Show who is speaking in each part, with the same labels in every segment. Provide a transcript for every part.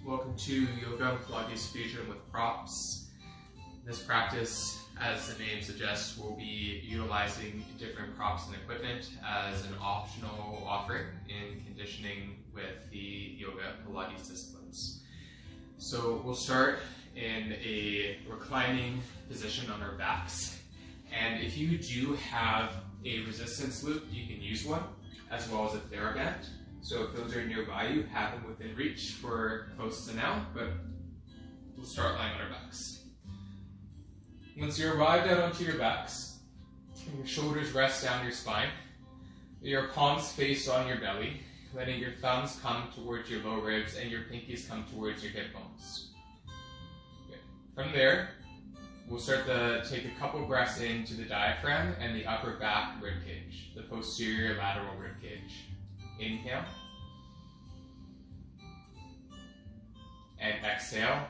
Speaker 1: Welcome to Yoga Pilates Fusion with props. This practice, as the name suggests, will be utilizing different props and equipment as an optional offering in conditioning with the Yoga Pilates disciplines. So we'll start in a reclining position on our backs. And if you do have a resistance loop, you can use one, as well as a Theraband. So if those are nearby, you have them within reach for close to now, but we'll start lying on our backs. Once you're arrived out onto your backs, your shoulders rest down your spine, your palms face on your belly, letting your thumbs come towards your low ribs and your pinkies come towards your hip bones. Good. From there, we'll start to take a couple breaths into the diaphragm and the upper back rib cage, the posterior lateral rib cage. Inhale. And exhale.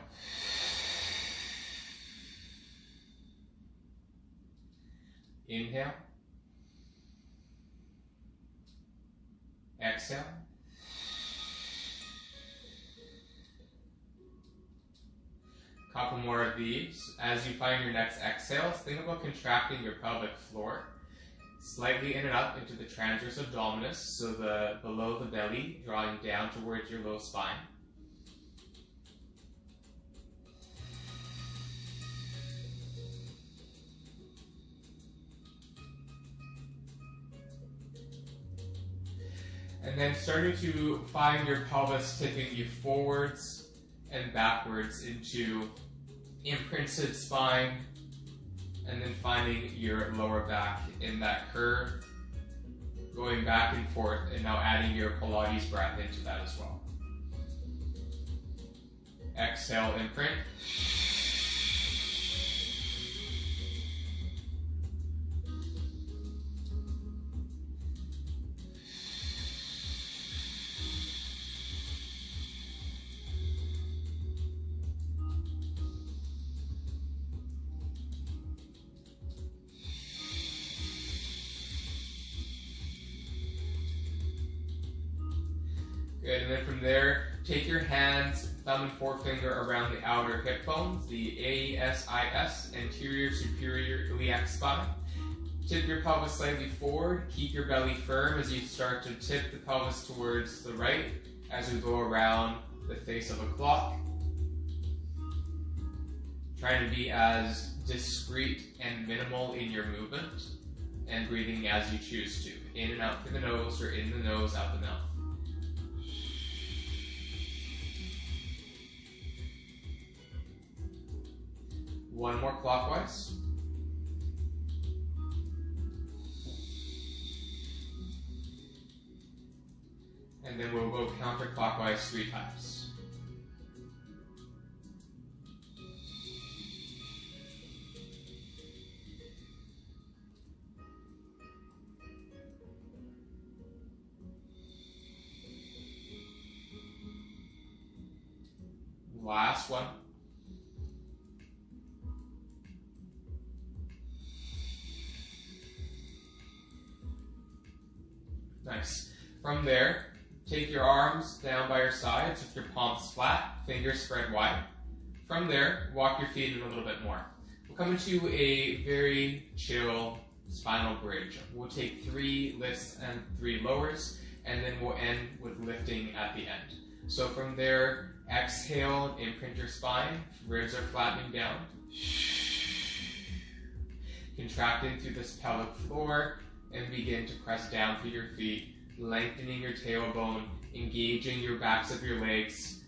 Speaker 1: Inhale. Exhale. Couple more of these. As you find your next exhales, think about contracting your pelvic floor slightly in and up into the transverse abdominis, so the below the belly, drawing down towards your low spine. And then starting to find your pelvis tipping you forwards and backwards into imprinted spine, and then finding your lower back in that curve, going back and forth, and now adding your Pilates breath into that as well. Exhale, imprint. Good, and then from there, take your hands, thumb and forefinger around the outer hip bones, the ASIS, anterior superior iliac spine. Tip your pelvis slightly forward, keep your belly firm as you start to tip the pelvis towards the right as we go around the face of a clock. Trying to be as discreet and minimal in your movement, and breathing as you choose to, in and out through the nose or in the nose, out the mouth. One more clockwise. And then we'll go counterclockwise 3 times. Last one. Nice. From there, take your arms down by your sides with your palms flat, fingers spread wide. From there, walk your feet in a little bit more. We'll come into a very chill spinal bridge. We'll take 3 lifts and 3 lowers, and then we'll end with lifting at the end. So from there, exhale, imprint your spine, ribs are flattening down. Contracting through this pelvic floor, and begin to press down through your feet, lengthening your tailbone, engaging your backs of your legs,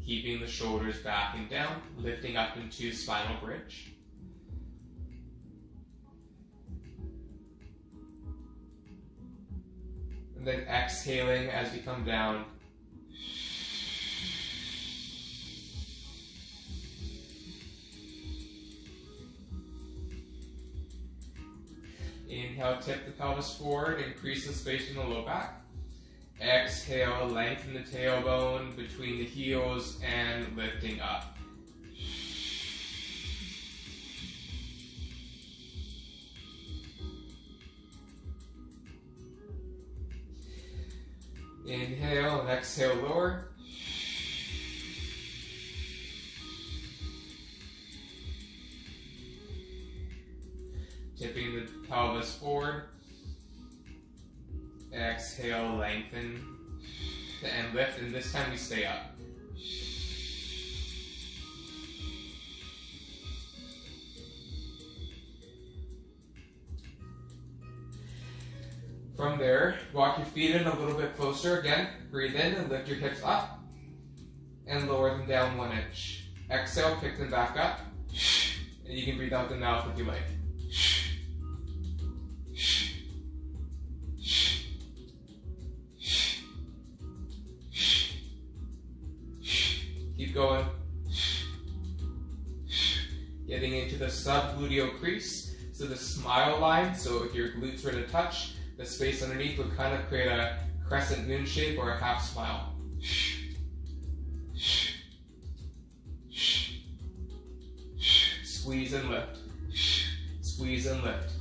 Speaker 1: keeping the shoulders back and down, lifting up into spinal bridge. And then exhaling as we come down. Inhale, tip the pelvis forward, increase the space in the low back. Exhale, lengthen the tailbone between the heels and lifting up. Inhale and exhale, lower. Tipping the pelvis forward. Exhale, lengthen and lift, and this time we stay up. From there, walk your feet in a little bit closer again. Breathe in and lift your hips up and lower them down 1 inch. Exhale, pick them back up. And you can breathe out the mouth if you like. Keep going. Getting into the subgluteal crease, so the smile line. So if your glutes were to touch, the space underneath would kind of create a crescent moon shape or a half smile. Squeeze and lift. Squeeze and lift.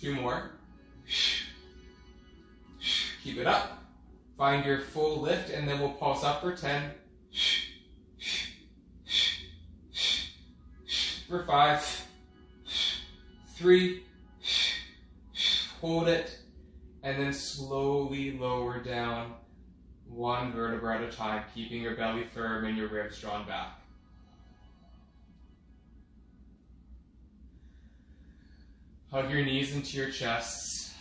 Speaker 1: Two more. Keep it up. Find your full lift, and then we'll pulse up for 10. For 5. 3. Hold it, and then slowly lower down 1 vertebra at a time, keeping your belly firm and your ribs drawn back. Hug your knees into your chest.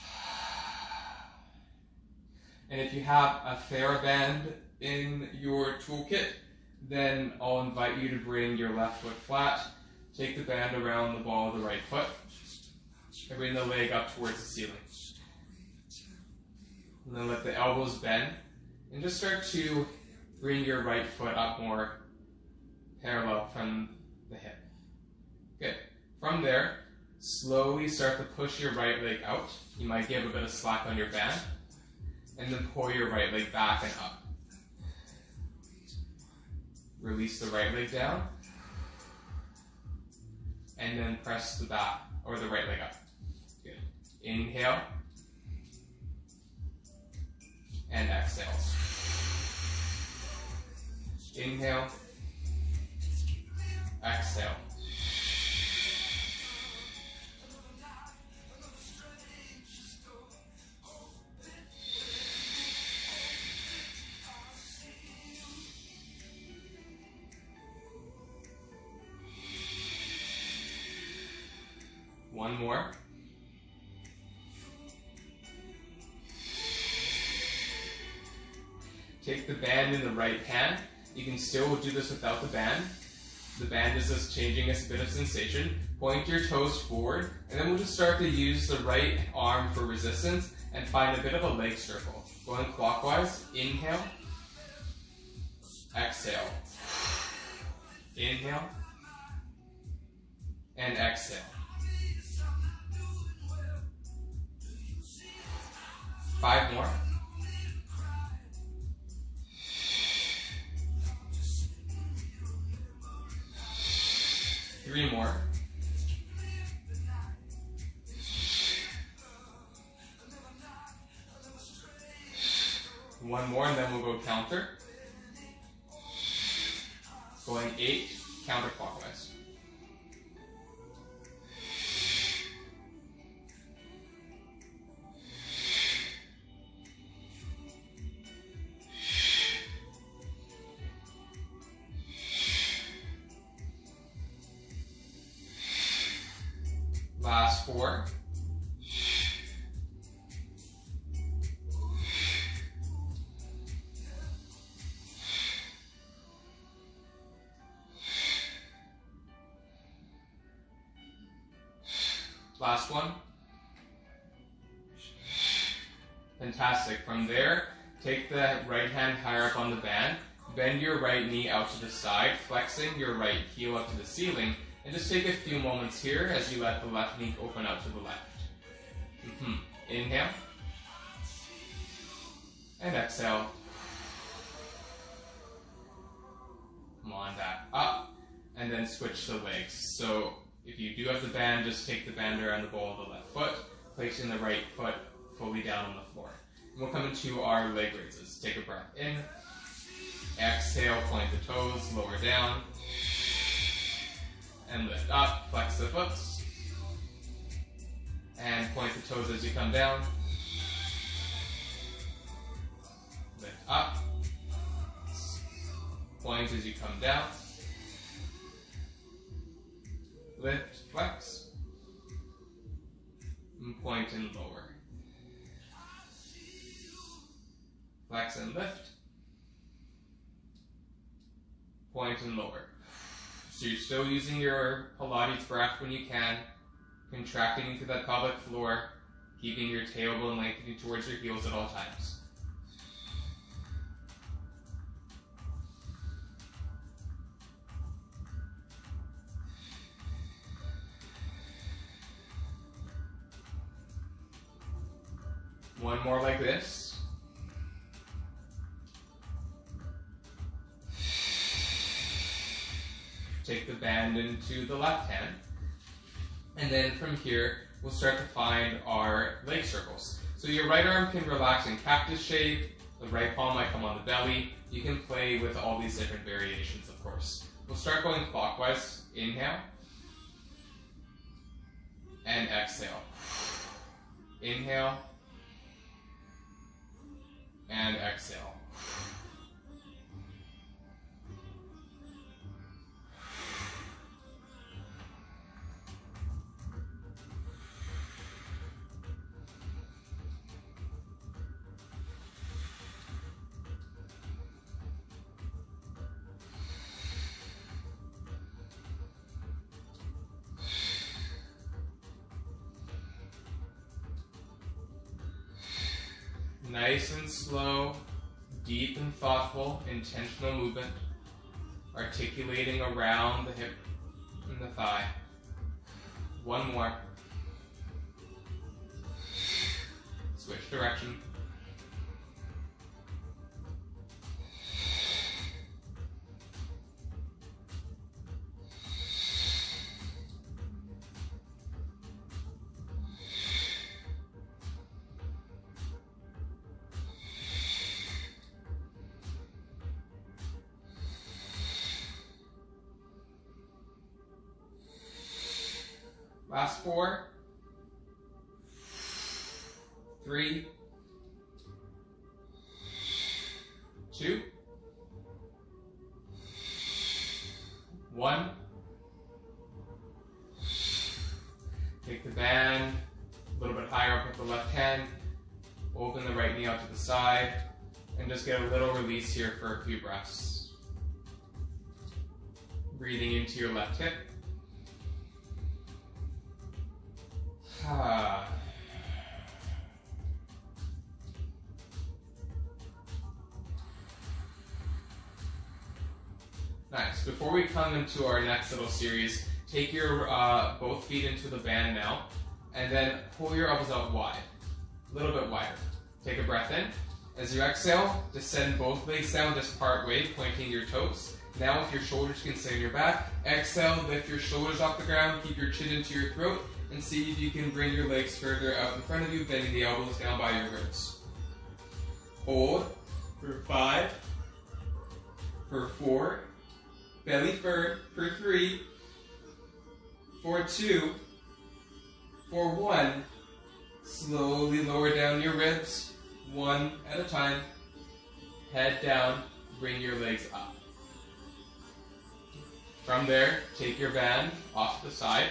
Speaker 1: And if you have a Theraband in your toolkit, then I'll invite you to bring your left foot flat. Take the band around the ball of the right foot. And bring the leg up towards the ceiling. And then let the elbows bend. And just start to bring your right foot up more parallel from the hip. Good. From there, slowly start to push your right leg out. You might give a bit of slack on your band. And then pull your right leg back and up. Release the right leg down. And then press the back or the right leg up. Good. Inhale. And exhale. Inhale. Exhale. One more. Take the band in the right hand. You can still do this without the band. The band is just changing a bit of sensation. Point your toes forward, and then we'll just start to use the right arm for resistance and find a bit of a leg circle. Going clockwise, inhale, exhale. Inhale, and exhale. Five more. Three more. One more, and then we'll go counter. Going 8, counterclockwise. Last 4. Last one. Fantastic. From there, take the right hand higher up on the band, bend your right knee out to the side, flexing your right heel up to the ceiling, and just take a few moments here as you let the left knee open out to the left. Inhale. And exhale. Come on, back up. and then switch the legs. So if you do have the band, just take the band around the ball of the left foot, placing the right foot fully down on the floor. And we'll come into our leg raises. Take a breath in, exhale, point the toes, lower down, and lift up, flex the foot, and point the toes as you come down, lift up, point as you come down, lift, flex, and point and lower. Flex and lift, point and lower. So you're still using your Pilates breath when you can, contracting into that pelvic floor, keeping your tailbone lengthening towards your heels at all times. One more like this. Take the band into the left hand. And then from here, we'll start to find our leg circles. So your right arm can relax in cactus shape. The right palm might come on the belly. You can play with all these different variations, of course. We'll start going clockwise. Inhale. And exhale. Inhale. And exhale. Nice and slow, deep and thoughtful, intentional movement, articulating around the hip and the thigh. One more. Switch direction. Last 4, 3, 2, 1. Take the band a little bit higher up with the left hand. Open the right knee out to the side. And just get a little release here for a few breaths. Breathing into your left hip. Nice. Before we come into our next little series, take your both feet into the band now, and then pull your elbows out wide, a little bit wider. Take a breath in. As you exhale, descend both legs down just part way, pointing your toes. Now if your shoulders can stay on your back, exhale, lift your shoulders off the ground, keep your chin into your throat, and see if you can bring your legs further out in front of you, bending the elbows down by your ribs. Hold for 5, for 4, belly firm for 3, for 2, for 1. Slowly lower down your ribs, one at a time. Head down, bring your legs up. From there, take your band off to the side.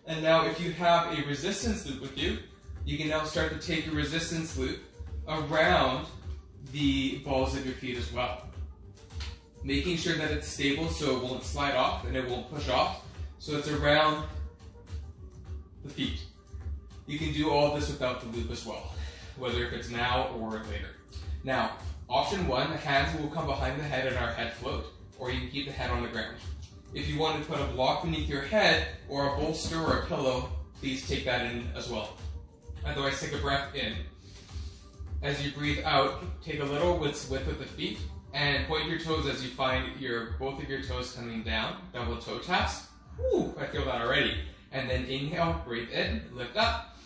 Speaker 1: And now if you have a resistance loop with you, you can now start to take your resistance loop around the balls of your feet as well. Making sure that it's stable so it won't slide off and it won't push off. So it's around the feet. You can do all this without the loop as well, whether if it's now or later. Now, option 1, the hands will come behind the head and our head float, or you can keep the head on the ground. If you want to put a block beneath your head, or a bolster or a pillow, please take that in as well. Otherwise, take a breath in. As you breathe out, take a little width with the feet, And point your toes as you find both of your toes coming down. Double toe taps. Whew, I feel that already. And then inhale, breathe in, lift up.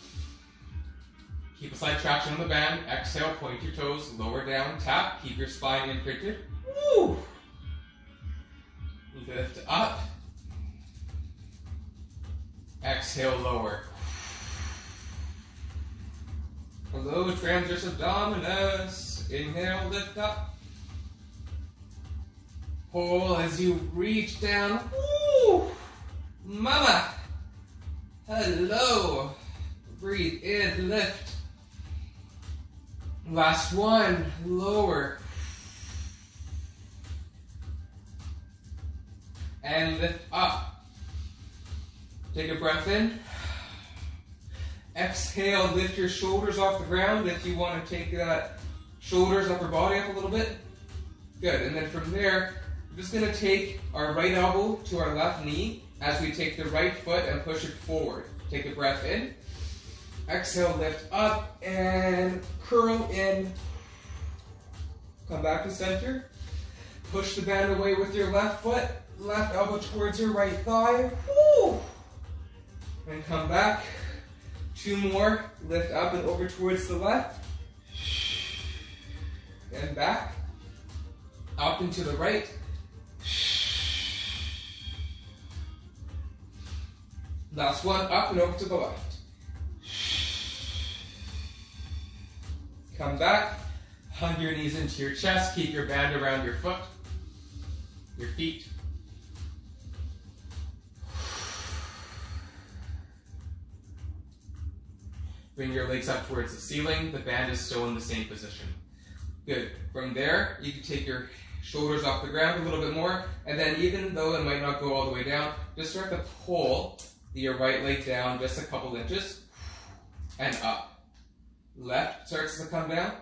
Speaker 1: Keep a slight traction on the band. Exhale, point your toes, lower down, tap. Keep your spine imprinted. Woo! Lift up. Exhale, lower. Hello, transverse abdominis. Inhale, lift up. Pull as you reach down. Woo! Mama. Hello. Breathe in, lift. Last one, lower. And lift up. Take a breath in. Exhale, lift your shoulders off the ground if you want to take that shoulders, upper body up a little bit. Good, and then from there, we're just going to take our right elbow to our left knee as we take the right foot and push it forward. Take a breath in. Exhale, lift up and curl in. Come back to center. Push the band away with your left foot. Left elbow towards your right thigh. Woo! And come back. Two more. Lift up and over towards the left. And back. Up and to the right. Last one. Up and over to the left. Come back. Hug your knees into your chest. Keep your band around your foot. Your feet. Bring your legs up towards the ceiling. The band is still in the same position. Good. From there, you can take your shoulders off the ground a little bit more, and then even though it might not go all the way down, just start to pull your right leg down just a couple inches, and up. Left starts to come down,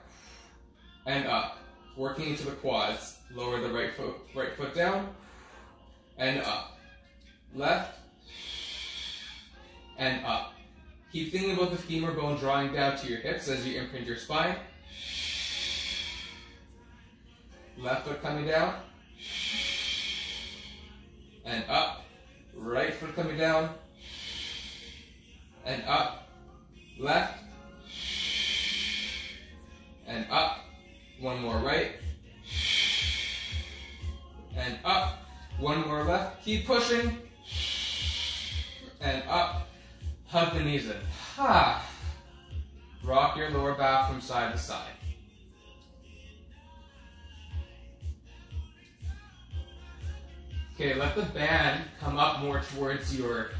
Speaker 1: and up. Working into the quads. Lower the right foot down, and up. Left, and up. Keep thinking about the femur bone drawing down to your hips as you imprint your spine. Left foot coming down. And up. Right foot coming down. And up. Left. And up. One more right. And up. One more left. Keep pushing. And up. Hug the knees in. Ha! Rock your lower back from side to side. Okay, let the band come up more towards your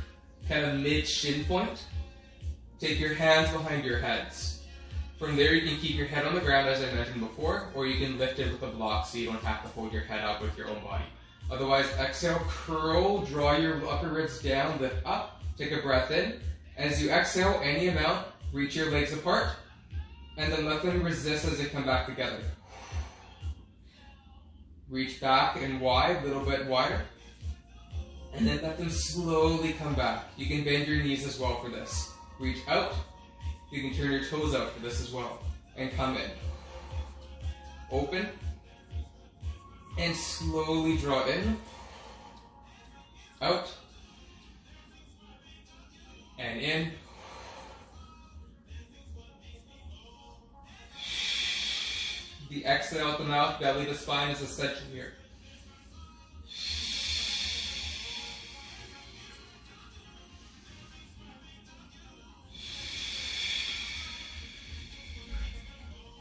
Speaker 1: kind of mid-shin point. Take your hands behind your heads. From there, you can keep your head on the ground as I mentioned before, or you can lift it with a block so you don't have to hold your head up with your own body. Otherwise, exhale, curl, draw your upper ribs down, lift up, take a breath in. As you exhale, any amount, reach your legs apart, and then let them resist as they come back together. Reach back and wide, a little bit wider, and then let them slowly come back. You can bend your knees as well for this. Reach out, you can turn your toes out for this as well, and come in. Open, and slowly draw in, out, and in. The exhale out the mouth, belly to spine is essential here.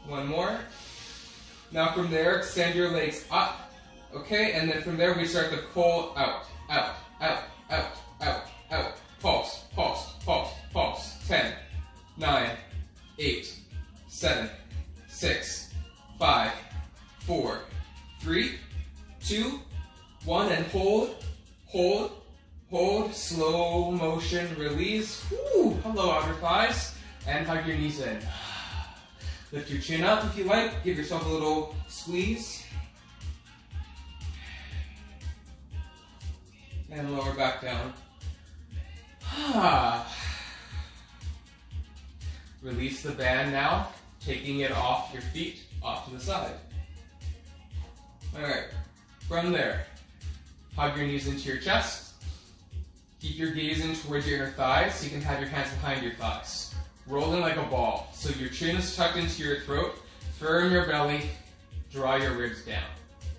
Speaker 1: One more. Now from there, extend your legs up. Okay, and then from there we start to pull out, out, out, out, out, out. Pulse, pulse, pulse, pulse. 10, 9, 8, 7, 6, 5, 4, 3, 2, 1, and hold, hold, hold. Slow motion release. Woo. Hello, outer thighs. And hug your knees in. Lift your chin up if you like. Give yourself a little squeeze. And lower back down. Release the band now, taking it off your feet, off to the side. Alright, from there, hug your knees into your chest. Keep your gaze in towards your inner thighs so you can have your hands behind your thighs. Rolling like a ball. So your chin is tucked into your throat, firm your belly, draw your ribs down.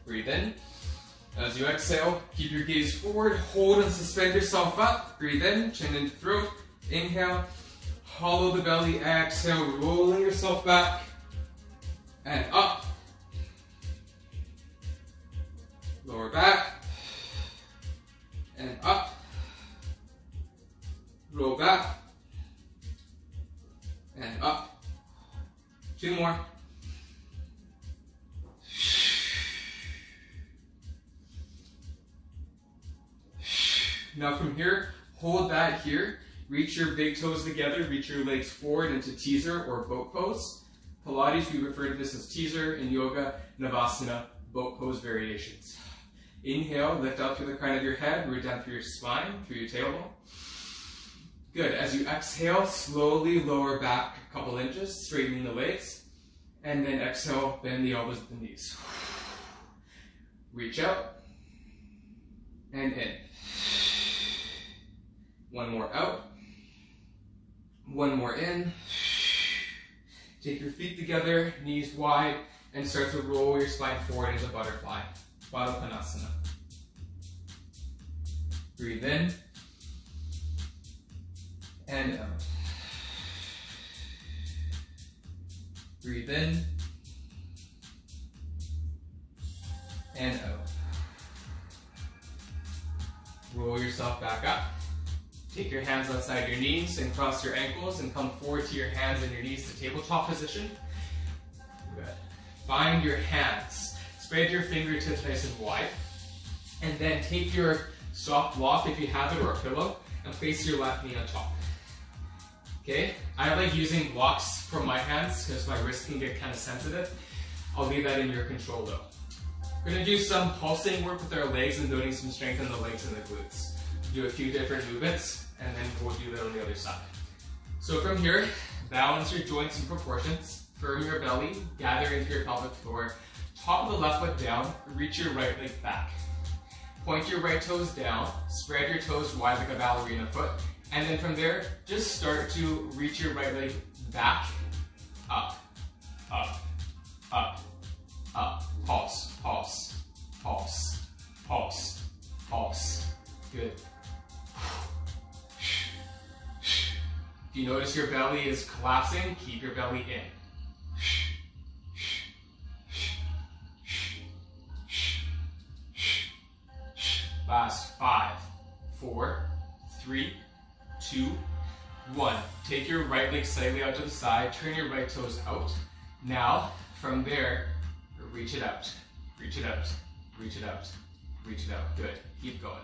Speaker 1: Breathe in. As you exhale, keep your gaze forward, hold and suspend yourself up. Breathe in, chin into throat. Inhale, hollow the belly, exhale, rolling yourself back and up. Lower back and up. Roll back and up. 2 more. Now from here, hold that here. Reach your big toes together, reach your legs forward into teaser or boat pose. Pilates, we refer to this as teaser. In yoga, navasana, boat pose variations. Inhale, lift up through the crown of your head, root down through your spine, through your tailbone. Good. As you exhale, slowly lower back a couple inches, straightening the legs. And then exhale, bend the elbows at the knees. Reach out and in. 1 more out. 1 more in. Take your feet together, knees wide, and start to roll your spine forward into butterfly. Baddha Konasana. Breathe in and out. Breathe in and out. Roll yourself back up. Take your hands outside your knees and cross your ankles and come forward to your hands and your knees to tabletop position. Good. Find your hands. Spread your fingertips nice and wide. And then take your soft block, if you have it, or a pillow, and place your left knee on top. Okay? I like using blocks for my hands because my wrist can get kind of sensitive. I'll leave that in your control though. We're going to do some pulsing work with our legs and building some strength in the legs and the glutes. Do a few different movements, and then we'll do that on the other side. So from here, balance your joints and proportions, firm your belly, gather into your pelvic floor, top of the left foot down, reach your right leg back. Point your right toes down, spread your toes wide like a ballerina foot, and then from there, just start to reach your right leg back, up, up, up, up. Pulse, pulse, pulse, pulse, pulse. Good. If you notice your belly is collapsing, keep your belly in. Last 5, 4, 3, 2, 1. Take your right leg slightly out to the side, turn your right toes out. Now, from there, reach it out, reach it out, reach it out, reach it out. Good. Keep going.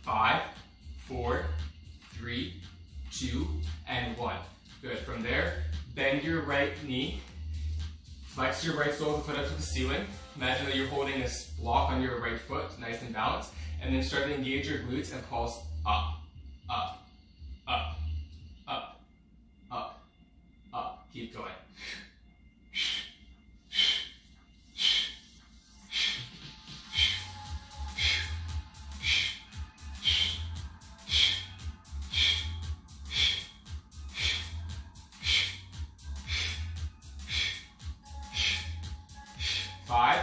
Speaker 1: Five, 4, 3, 2, and 1. Good. From there, bend your right knee, flex your right sole of the foot up to the ceiling. Imagine that you're holding this block on your right foot, nice and balanced, and then start to engage your glutes and pulse up, up, up, up, up, up. Keep going. 5,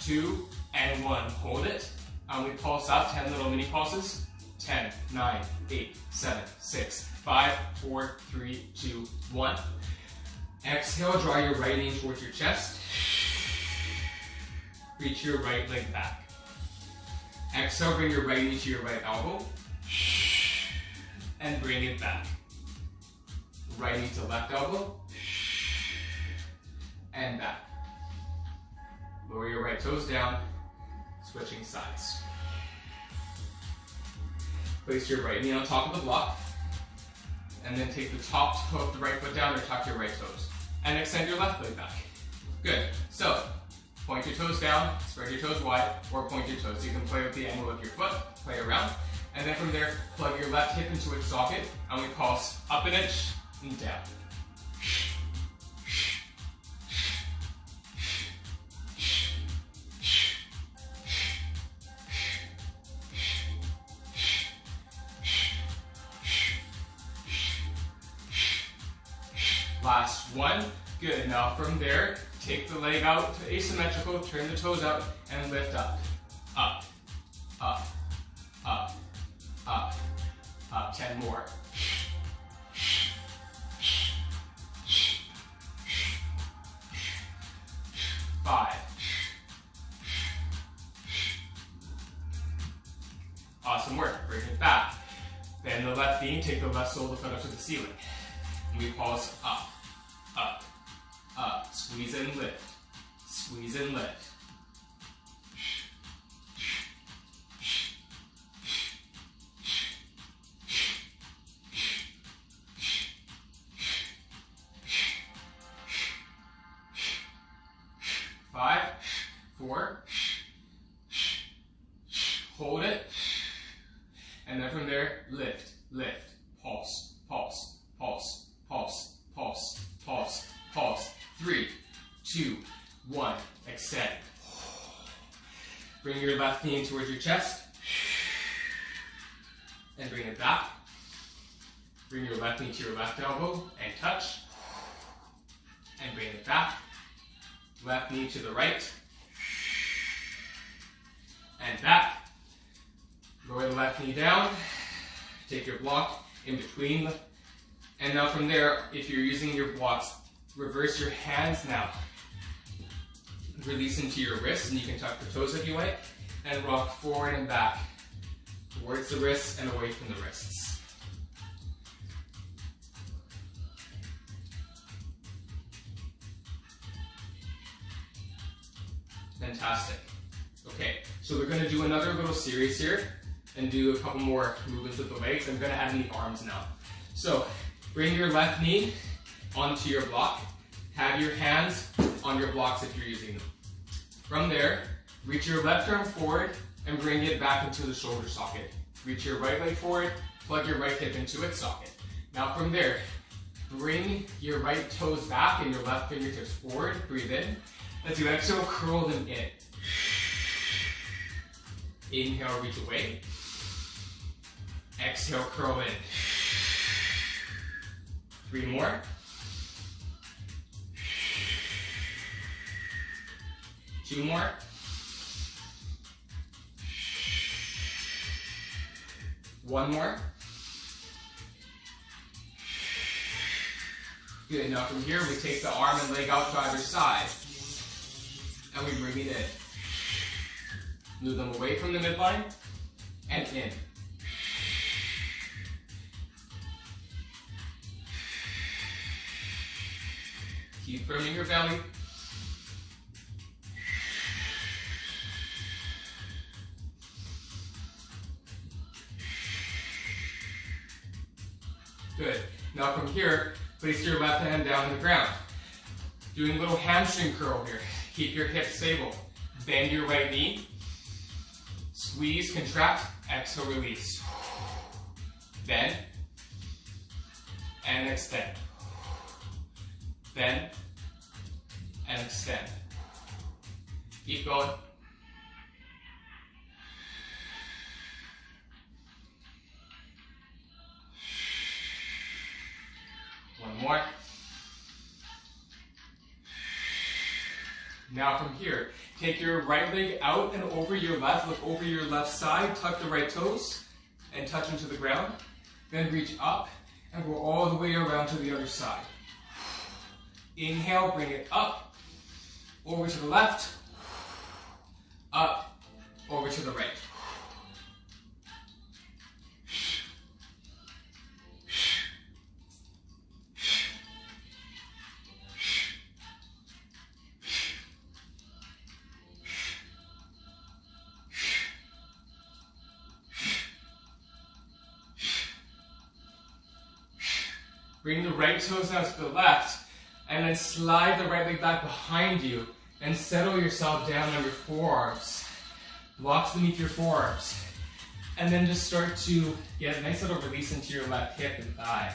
Speaker 1: 2, and 1. Hold it. And we pulse up, 10 little mini pulses. 10, 9, 8, 7, 6, 5, 4, 3, 2, 1. Exhale, draw your right knee towards your chest. Reach your right leg back. Exhale, bring your right knee to your right elbow. And bring it back. Right knee to left elbow. And back. Lower your right toes down, switching sides. Place your right knee on top of the block, and then take the top toe of the right foot down or tuck your right toes. And extend your left leg back. Good. So, Point your toes down, spread your toes wide, or point your toes. You can play with the angle of your foot, play around. And then from there, plug your left hip into its socket, and we pulse up an inch and down. Last one. Good. Now from there, take the leg out to asymmetrical, turn the toes out, and lift up. Up, up, up, up, up. 10 more. 5. Awesome work. Bring it back. Bend the left knee, take the left sole of the foot up to the ceiling. And we pulse up, up, up. Squeeze and lift. Squeeze and lift. Five, 4. Hold it. And then from there, lift, lift, pulse, pulse, pulse, pulse, pulse, pulse, pulse. 3, 2, 1. Extend. Bring your left knee towards your chest. And bring it back. Bring your left knee to your left elbow and touch. And bring it back. Left knee to the right. And back. Lower the left knee down. Take your block in between. And now from there, if you're using your blocks, reverse your hands now. Release into your wrists, and you can tuck the toes if you like, and rock forward and back towards the wrists and away from the wrists. Fantastic. Okay, so we're going to do another little series here and do a couple more movements with the legs. I'm going to add in the arms now. So bring your left knee onto your block. Have your hands on your blocks if you're using them. From there, reach your left arm forward and bring it back into the shoulder socket. Reach your right leg forward, plug your right hip into its socket. Now from there, bring your right toes back and your left fingertips forward. Breathe in. As you exhale, curl them in. Inhale, reach away. Exhale, curl in. 3 more. 2 more. One more. Good. Now from here, we take the arm and leg out to either side. And we bring it in. Move them away from the midline and in. Keep firming your belly. Good. Now from here, place your left hand down on the ground. Doing a little hamstring curl here. Keep your hips stable. Bend your right knee. Squeeze, contract, exhale, release. Bend and extend. Bend and extend. Keep going. One more. Now from here, take your right leg out and over your left. Look over your left side. Tuck the right toes and touch them to the ground. Then reach up and go all the way around to the other side. Inhale, bring it up, over to the left, up, over to the right. Bring the right toes now to the left, and then slide the right leg back behind you And settle yourself down on your forearms. Blocks beneath your forearms. And then just start to get a nice little release into your left hip and thigh.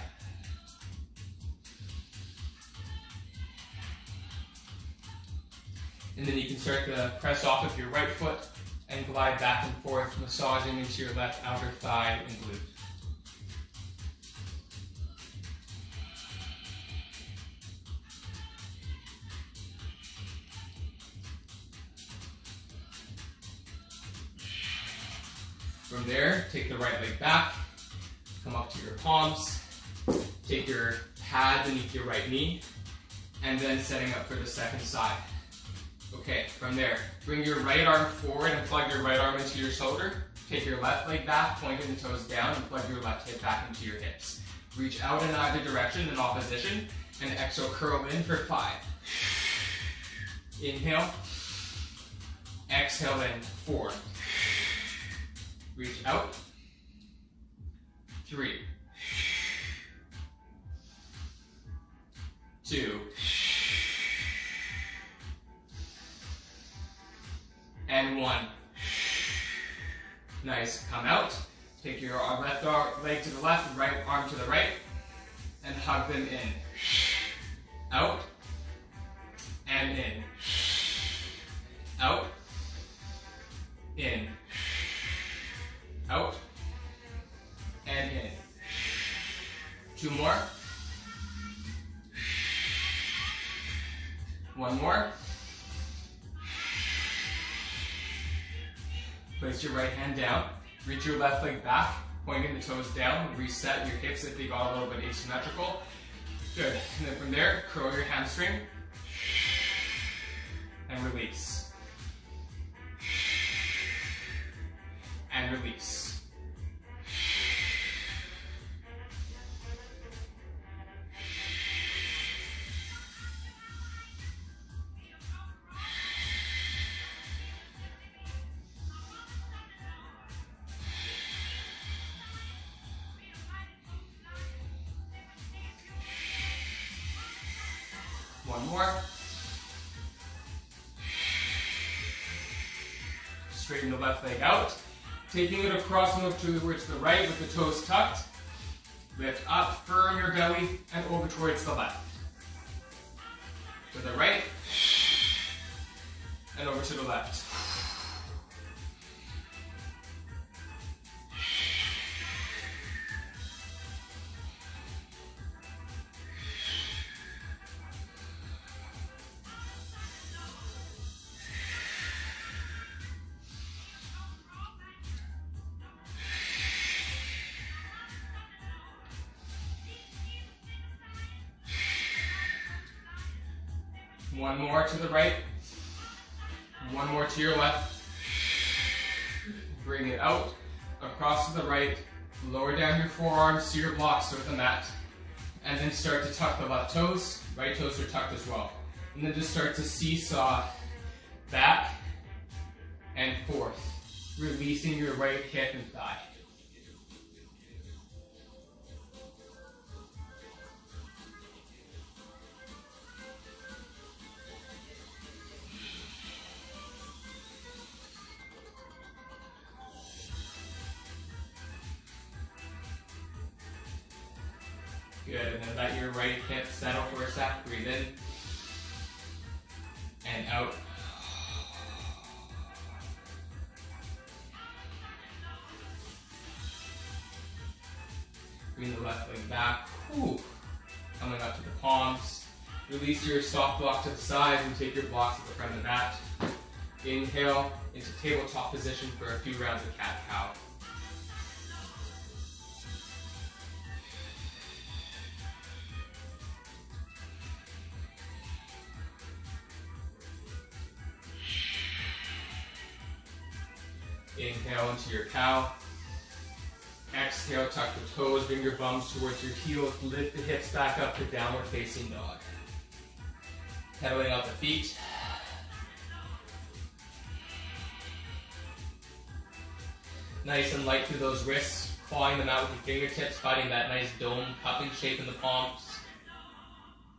Speaker 1: And then you can start to press off with your right foot and glide back and forth, massaging into your left outer thigh and glute. From there, take the right leg back, come up to your palms, take your pad beneath your right knee, and then setting up for the second side. Okay, from there, bring your right arm forward and plug your right arm into your shoulder. Take your left leg back, pointing the toes down, and plug your left hip back into your hips. Reach out in either direction in opposition, and exhale, curl in for 5. Inhale, exhale in, 4. Reach out, 3, 2, and 1. Nice, come out, take your left leg to the left, right arm to the right, and hug them in. Out, and in. Out, in. Out, and in. 2 more. 1 more. Place your right hand down. Reach your left leg back, pointing the toes down. Reset your hips if they got a little bit asymmetrical. Good. And then from there, curl your hamstring. And release. And release. One more. Straighten the left leg out. Taking it across and look towards the right with the toes tucked. Lift up, firm your belly, and over towards the left. To the right, and over to the left. One more to the right, one more to your left. Bring it out, across to the right, lower down your forearms to your blocks with the mat, and then start to tuck the left toes. Right toes are tucked as well. And then just start to seesaw back and forth, releasing your right hip and thigh. Good, and then let your right hip settle for a sec. Breathe in and out. Bring the left leg back. Whew. Coming up to the palms. Release your soft block to the side and take your blocks at the front of the mat. Inhale into tabletop position for a few rounds of cat-cow. Inhale into your cow. Exhale, tuck the toes, bring your bums towards your heels, lift the hips back up to downward facing dog. Pedaling out the feet. Nice and light through those wrists, clawing them out with your fingertips, finding that nice dome cupping shape in the palms,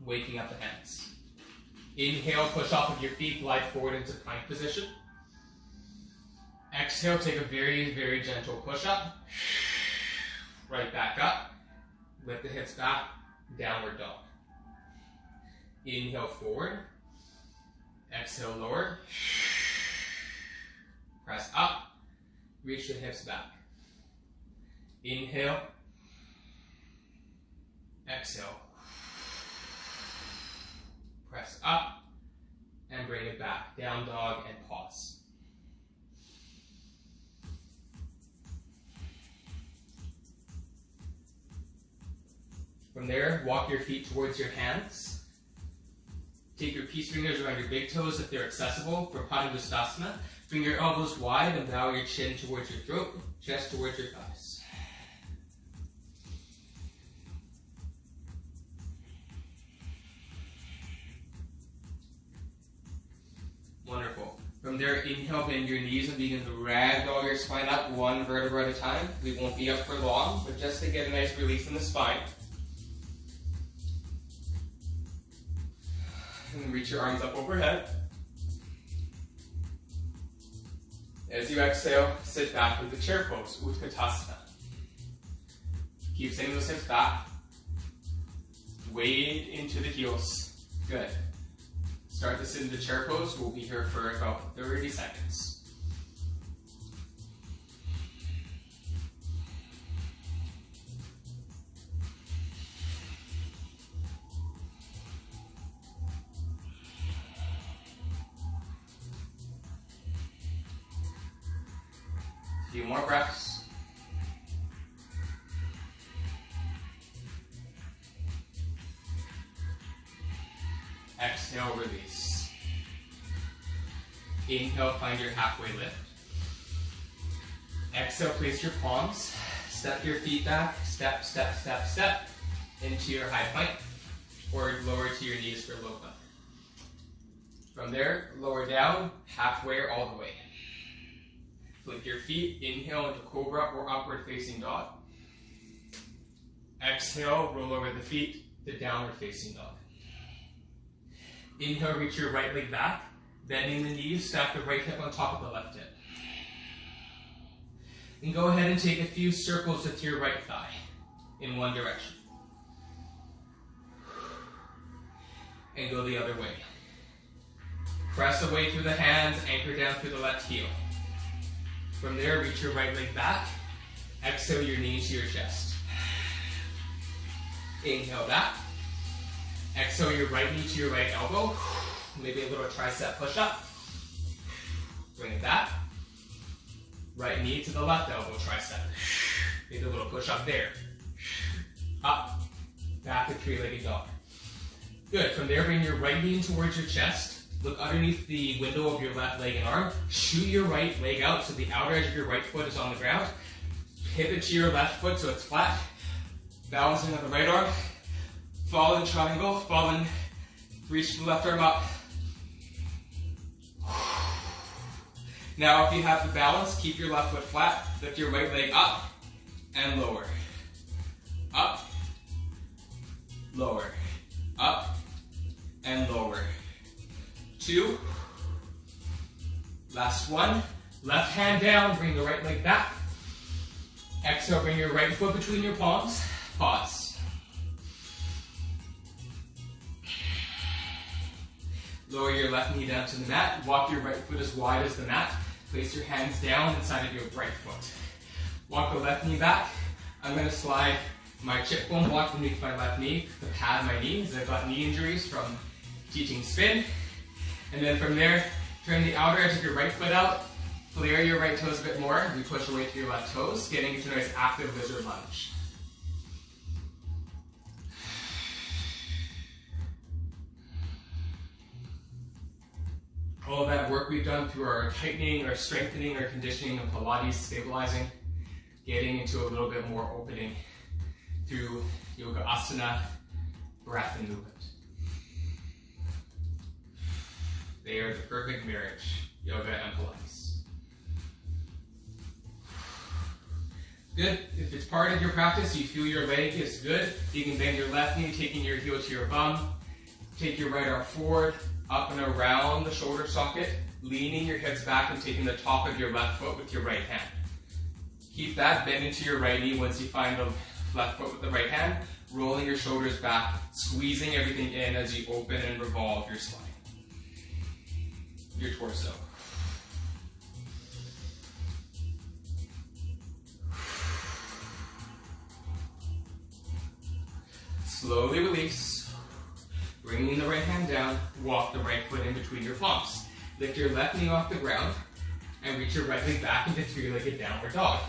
Speaker 1: waking up the hands. Inhale, push off of your feet, glide forward into plank position. Exhale, take a very, very gentle push up. Right back up. Lift the hips back, downward dog. Inhale forward. Exhale lower. Press up. Reach the hips back. Inhale. Exhale. Press up and bring it back. Down dog and pause. From there, walk your feet towards your hands. Take your peace fingers around your big toes if they're accessible for Padangusthasana. Bring your elbows wide and bow your chin towards your throat, chest towards your thighs. Wonderful. From there, inhale, bend your knees and begin to ragdoll your spine up one vertebra at a time. We won't be up for long, but just to get a nice release in the spine. And reach your arms up overhead. As you exhale, sit back with the chair pose, Utkatasana. Keep sending those hips back. Wade into the heels. Good. Start to sit in the chair pose. We'll be here for about 30 seconds. A few more breaths. Exhale, release. Inhale, find your halfway lift. Exhale, place your palms. Step your feet back. Step, step, step, step into your high plank, or lower to your knees for low plank. From there, lower down, halfway or all the way. Flip your feet, inhale into cobra or upward facing dog. Exhale, roll over the feet to downward facing dog. Inhale, reach your right leg back, bending the knees, stack the right hip on top of the left hip. And go ahead and take a few circles with your right thigh in one direction. And go the other way. Press away through the hands, anchor down through the left heel. From there, reach your right leg back. Exhale your knees to your chest. Inhale back. Exhale your right knee to your right elbow. Maybe a little tricep push-up. Bring it back. Right knee to the left elbow tricep. Maybe a little push-up there. Up. Back to three-legged dog. Good. From there, bring your right knee towards your chest. Look underneath the window of your left leg and arm. Shoot your right leg out so the outer edge of your right foot is on the ground. Pivot to your left foot so it's flat. Balancing on the right arm. Fall in triangle. Fall in. Reach the left arm up. Now if you have the balance, keep your left foot flat. Lift your right leg up and lower. Up. Lower. Up and lower. 2. Last one. Left hand down, bring the right leg back. Exhale, bring your right foot between your palms. Pause. Lower your left knee down to the mat. Walk your right foot as wide as the mat. Place your hands down inside of your right foot. Walk the left knee back. I'm going to slide my chip bone block beneath my left knee to pad my knees. I've got knee injuries from teaching spin. And then from there, turn the outer edge of your right foot out, flare your right toes a bit more, and you push away through your left toes, getting into a nice active lizard lunge. All of that work we've done through our tightening, our strengthening, our conditioning of Pilates, stabilizing, getting into a little bit more opening through yoga asana, breath and movement. They are the perfect marriage, yoga and Pilates. Good. If it's part of your practice, you feel your leg is good, you can bend your left knee, taking your heel to your bum. Take your right arm forward, up and around the shoulder socket, leaning your hips back and taking the top of your left foot with your right hand. Keep that bend into your right knee once you find the left foot with the right hand, rolling your shoulders back, squeezing everything in as you open and revolve your spine, your torso. Slowly release, bringing the right hand down, walk the right foot in between your palms. Lift your left knee off the ground and reach your right leg back into three-legged downward dog.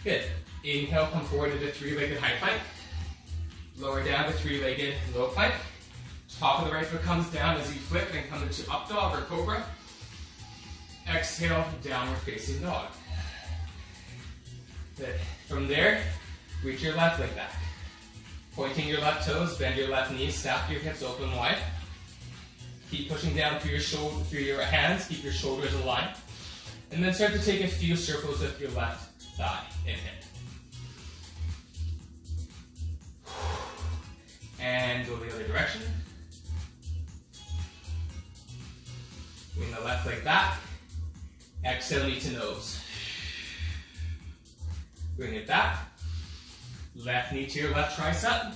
Speaker 1: Good. Inhale, come forward into three-legged high plank. Lower down to three-legged low plank. Top of the right foot comes down as you flip and come into up dog or cobra. Exhale, downward facing dog. Good. From there, reach your left leg back. Pointing your left toes, bend your left knees, stack your hips open wide. Keep pushing down through your hands, keep your shoulders aligned. And then start to take a few circles with your left thigh. Inhale. And go the other direction. Bring the left leg back. Exhale, knee to nose. Bring it back. Left knee to your left tricep.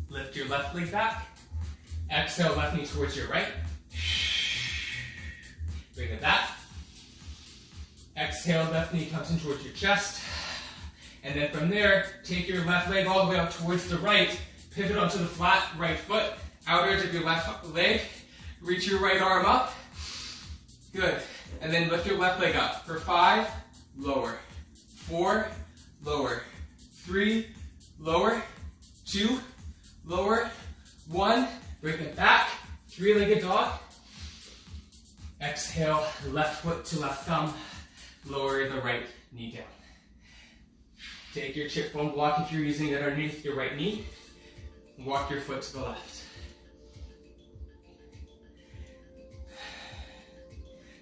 Speaker 1: Lift your left leg back. Exhale, left knee towards your right. Bring it back. Exhale, left knee comes in towards your chest. And then from there, take your left leg all the way up towards the right. Pivot onto the flat right foot. Outer edge of your left leg. Reach your right arm up. Good. And then lift your left leg up. For 5, lower. 4, lower. 3, lower. 2, lower. 1, bring it back. Three-legged dog. Exhale, left foot to left thumb. Lower the right knee down. Take your chip bone block if you're using it underneath your right knee. Walk your foot to the left.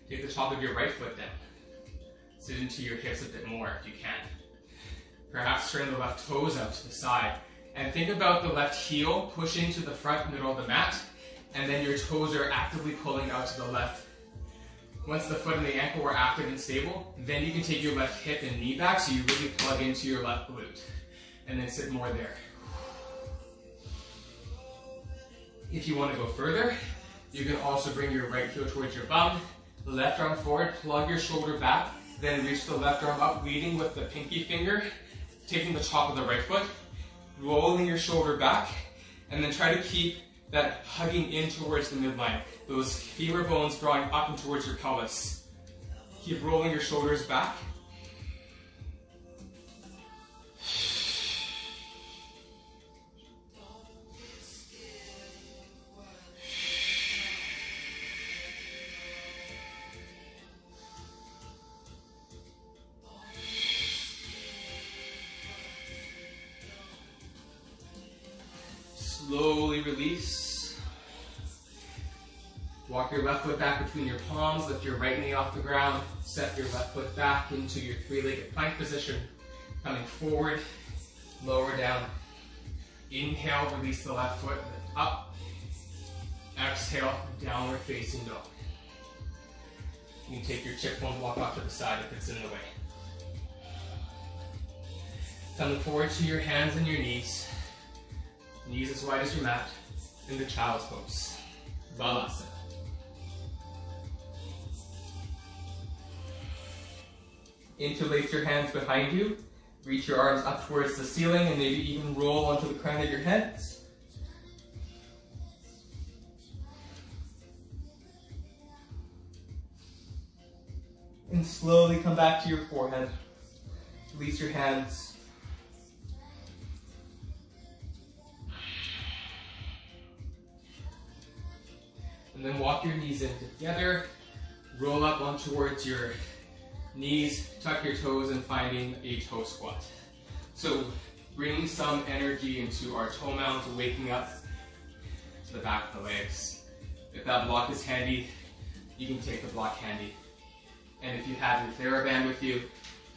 Speaker 1: Take the top of your right foot down. Sit into your hips a bit more if you can. Perhaps turn the left toes out to the side. And think about the left heel pushing to the front middle of the mat. And then your toes are actively pulling out to the left. Once the foot and the ankle are active and stable, then you can take your left hip and knee back so you really plug into your left glute. And then sit more there. If you want to go further, you can also bring your right heel towards your bum, left arm forward, plug your shoulder back, then reach the left arm up, leading with the pinky finger, taking the top of the right foot, rolling your shoulder back, and then try to keep that hugging in towards the midline. Those femur bones drawing up and towards your pelvis. Keep rolling your shoulders back. Slowly release. Walk your left foot back between your palms, lift your right knee off the ground, step your left foot back into your three-legged plank position, coming forward, lower down. Inhale, release the left foot, lift up. Exhale, downward facing dog. You can take your chip bone block off to the side if it's in the way. Coming forward to your hands and your knees. Knees as wide as your mat, in the child's pose. Balasana. Interlace your hands behind you. Reach your arms up towards the ceiling and maybe even roll onto the crown of your heads. And slowly come back to your forehead. Release your hands. And then walk your knees in together. Roll up on towards your knees, tuck your toes, and finding a toe squat. So bringing some energy into our toe mounds, waking up to the back of the legs. If that block is handy, you can take the block handy. And if you have your Theraband with you,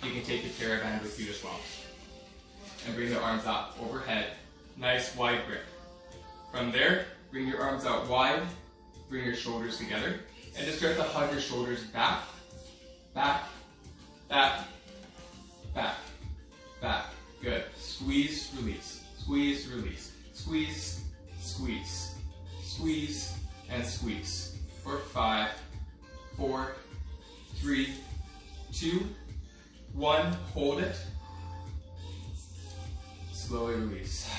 Speaker 1: you can take your Theraband with you as well. And bring the arms up overhead. Nice wide grip. From there, Bring your arms out wide, bring your shoulders together, and just start to hug your shoulders back, back, back, back, back. Good. Squeeze, release, squeeze, release, squeeze, squeeze, squeeze, and squeeze. For 5, 4, 3, 2, 1. Hold it. Slowly release.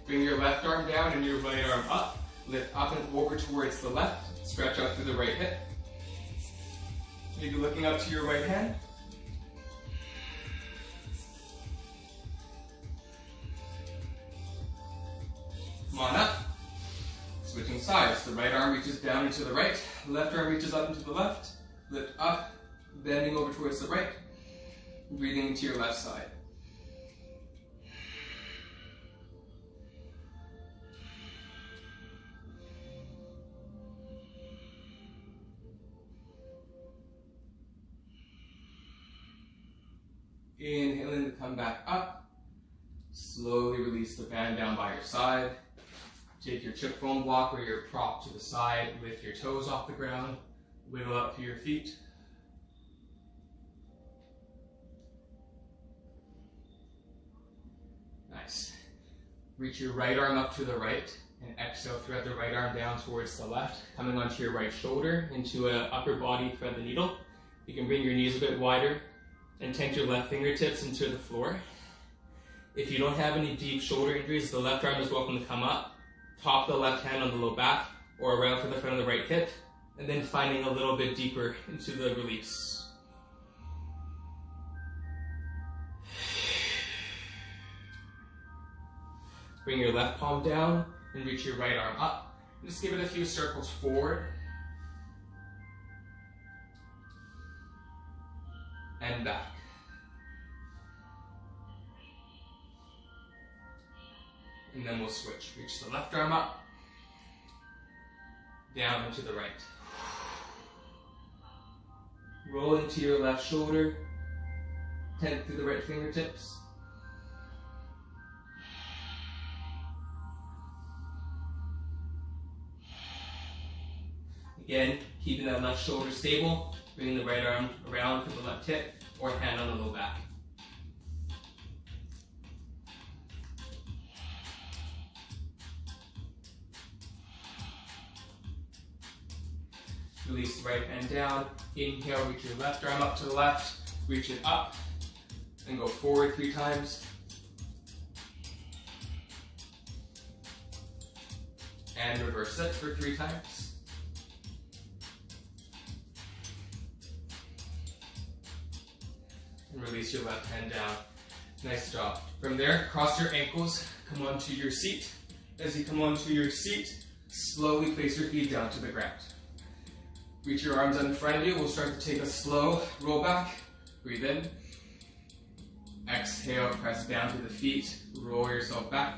Speaker 1: Bring your left arm down and your right arm up. Lift up and over towards the left. Stretch out through the right hip. Maybe looking up to your right hand. Come on up. Switching sides. The right arm reaches down into the right. The left arm reaches up into the left. Lift up, bending over towards the right. Breathing into your left side. Inhaling to come back up. Slowly release the band down by your side. Take your chip foam block or your prop to the side. Lift your toes off the ground. Wiggle up to your feet. Nice. Reach your right arm up to the right and exhale, thread the right arm down towards the left, coming onto your right shoulder into an upper body thread the needle. You can bring your knees a bit wider and tent your left fingertips into the floor. If you don't have any deep shoulder injuries, the left arm is welcome to come up, top the left hand on the low back, or around to the front of the right hip, and then finding a little bit deeper into the release. Bring your left palm down and reach your right arm up. Just give it a few circles forward and back. And then we'll switch. Reach the left arm up, down and to the right. Roll into your left shoulder, tent through the right fingertips. Again, keeping that left shoulder stable, bring the right arm around to the left hip or hand on the low back. Release the right hand down. Inhale, reach your left arm up to the left. Reach it up and go forward 3 times. And reverse it for 3 times. And release your left hand down. Nice job. From there, cross your ankles, come onto your seat. As you come onto your seat, slowly place your feet down to the ground. Reach your arms out in front of you. We'll start to take a slow roll back. Breathe in. Exhale, press down to the feet. Roll yourself back.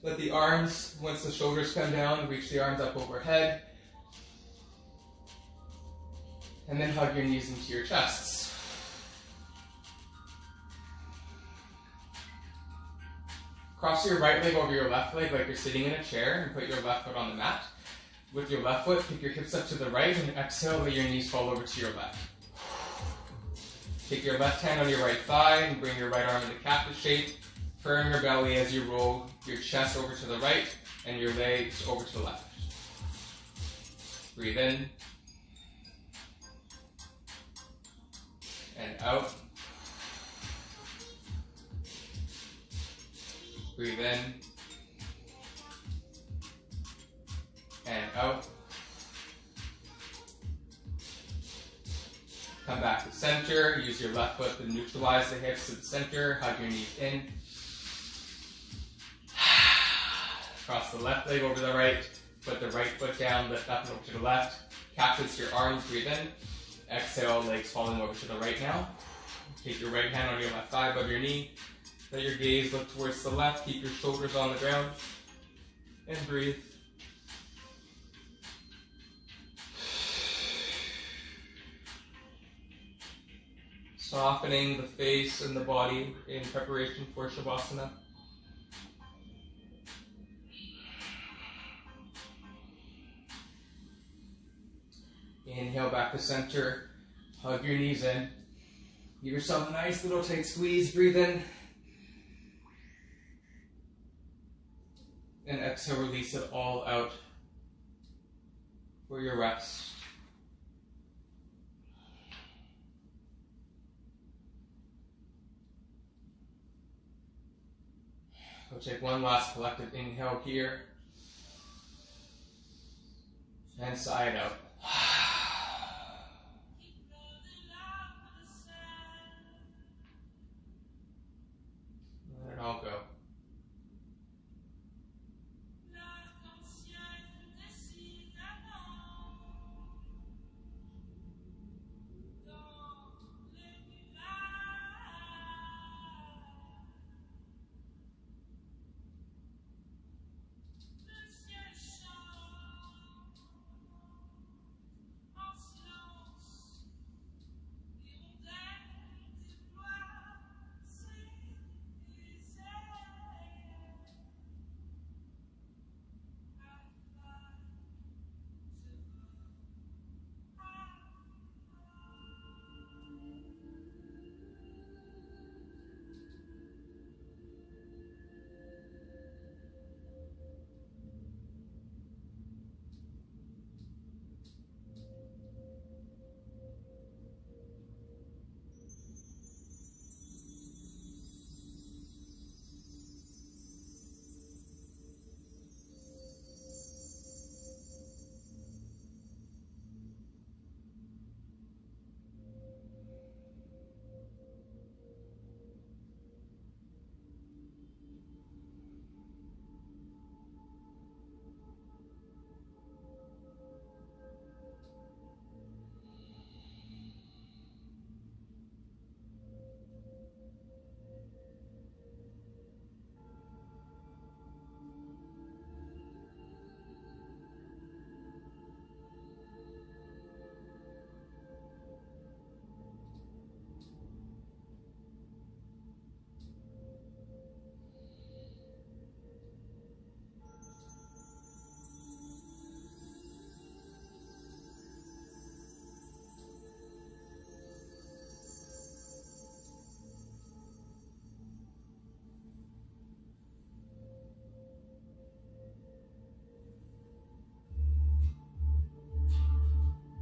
Speaker 1: Let the arms, once the shoulders come down, reach the arms up overhead. And then hug your knees into your chests. Cross your right leg over your left leg like you're sitting in a chair and put your left foot on the mat. With your left foot, kick your hips up to the right and exhale, let your knees fall over to your left. Take your left hand on your right thigh and bring your right arm into cactus shape. Firm your belly as you roll your chest over to the right and your legs over to the left. Breathe in. And out. Breathe in. And out. Come back to center. Use your left foot to neutralize the hips to the center. Hug your knees in. Cross the left leg over the right. Put the right foot down. Lift up and over to the left. Cactus your arms. Breathe in. Exhale. Legs falling over to the right now. Take your right hand on your left thigh above your knee. Let your gaze look towards the left. Keep your shoulders on the ground. And breathe. Softening the face and the body in preparation for Shavasana. Inhale back to center. Hug your knees in. Give yourself a nice little tight squeeze. Breathe in. And exhale, release it all out for your rest. We'll take one last collective inhale here. And sigh it out. Let it all go.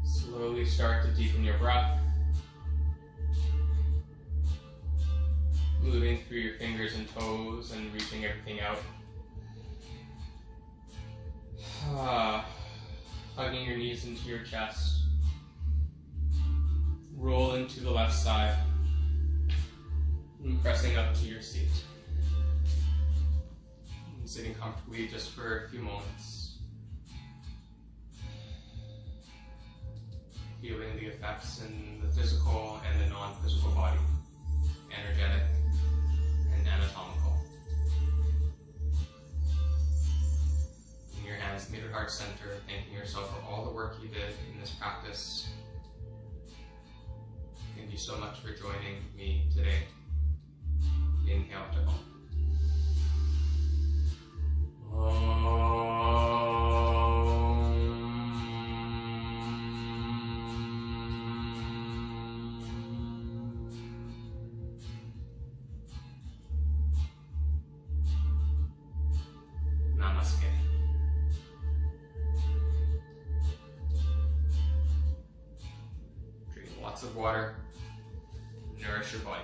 Speaker 1: Slowly start to deepen your breath. Moving through your fingers and toes and reaching everything out. Hugging your knees into your chest. Rolling to the left side. And pressing up to your seat. And sitting comfortably just for a few moments. Feeling the effects in the physical and the non-physical body, energetic and anatomical. In your hands, meet at heart center, thanking yourself for all the work you did in this practice. Thank you so much for joining me today. Inhale to home. Namaste. Drink lots of water. Nourish your body.